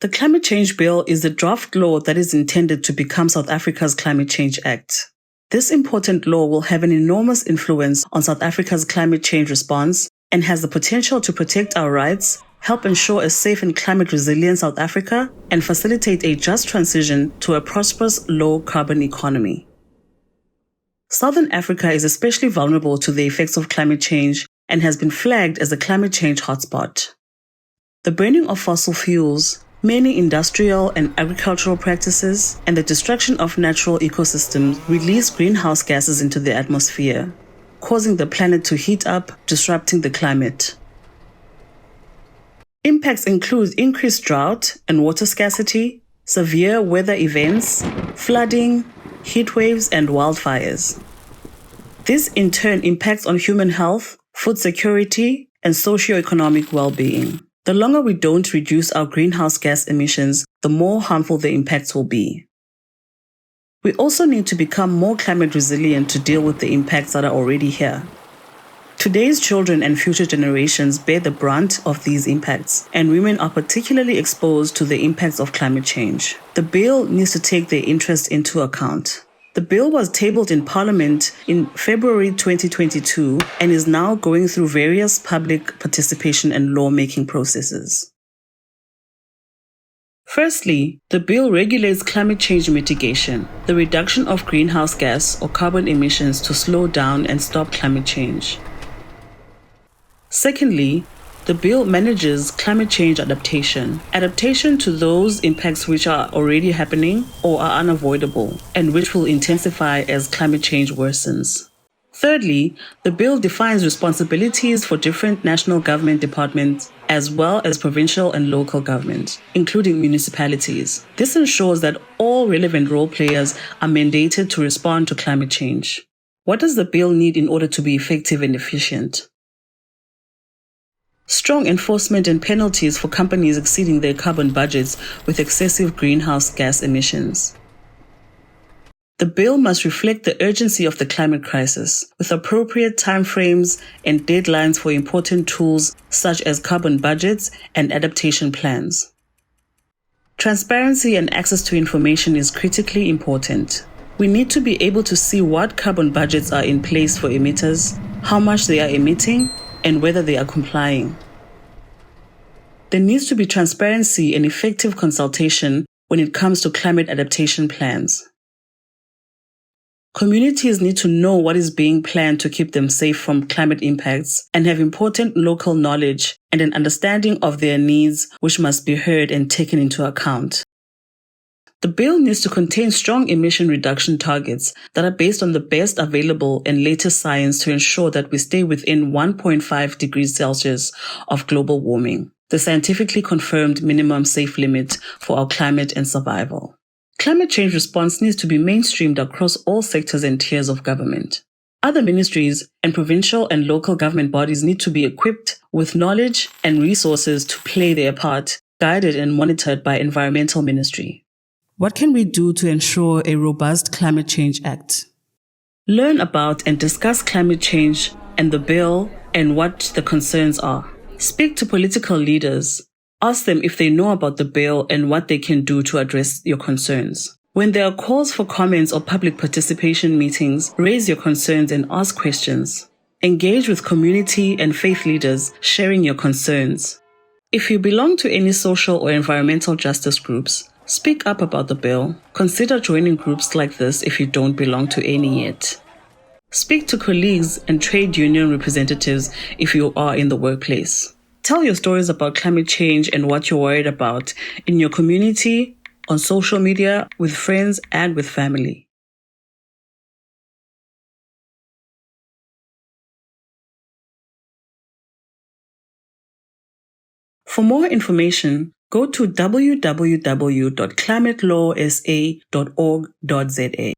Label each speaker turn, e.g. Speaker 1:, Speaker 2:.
Speaker 1: The Climate Change Bill is the draft law that is intended to become South Africa's Climate Change Act. This important law will have an enormous influence on South Africa's climate change response and has the potential to protect our rights, help ensure a safe and climate-resilient South Africa, and facilitate a just transition to a prosperous, low-carbon economy. Southern Africa is especially vulnerable to the effects of climate change and has been flagged as a climate change hotspot. The burning of fossil fuels, many industrial and agricultural practices, and the destruction of natural ecosystems release greenhouse gases into the atmosphere, causing the planet to heat up, disrupting the climate. Impacts include increased drought and water scarcity, severe weather events, flooding, heat waves, and wildfires. This in turn impacts on human health, food security, and socio-economic well-being. The longer we don't reduce our greenhouse gas emissions, the more harmful the impacts will be. We also need to become more climate resilient to deal with the impacts that are already here. Today's children and future generations bear the brunt of these impacts, and women are particularly exposed to the impacts of climate change. The bill needs to take their interest into account. The bill was tabled in Parliament in February 2022 and is now going through various public participation and lawmaking processes. Firstly, the bill regulates climate change mitigation, the reduction of greenhouse gas or carbon emissions to slow down and stop climate change. Secondly, the bill manages climate change adaptation to those impacts which are already happening or are unavoidable and which will intensify as climate change worsens. Thirdly, the bill defines responsibilities for different national government departments as well as provincial and local government, including municipalities. This ensures that all relevant role players are mandated to respond to climate change. What does the bill need in order to be effective and efficient? Strong enforcement and penalties for companies exceeding their carbon budgets with excessive greenhouse gas emissions. The bill must reflect the urgency of the climate crisis, with appropriate timeframes and deadlines for important tools such as carbon budgets and adaptation plans. Transparency and access to information is critically important. We need to be able to see what carbon budgets are in place for emitters, how much they are emitting, and whether they are complying. There needs to be transparency and effective consultation when it comes to climate adaptation plans. Communities need to know what is being planned to keep them safe from climate impacts and have important local knowledge and an understanding of their needs, which must be heard and taken into account. The bill needs to contain strong emission reduction targets that are based on the best available and latest science to ensure that we stay within 1.5 degrees Celsius of global warming, the scientifically confirmed minimum safe limit for our climate and survival. Climate change response needs to be mainstreamed across all sectors and tiers of government. Other ministries and provincial and local government bodies need to be equipped with knowledge and resources to play their part, guided and monitored by Environmental Ministry. What can we do to ensure a robust Climate Change Act? Learn about and discuss climate change and the bill and what the concerns are. Speak to political leaders. Ask them if they know about the bill and what they can do to address your concerns. When there are calls for comments or public participation meetings, raise your concerns and ask questions. Engage with community and faith leaders, sharing your concerns. If you belong to any social or environmental justice groups, speak up about the bill. Consider joining groups like this if you don't belong to any yet. Speak to colleagues and trade union representatives if you are in the workplace. Tell your stories about climate change and what you're worried about in your community, on social media, with friends, and with family. For more information, go to www.climatelawsa.org.za.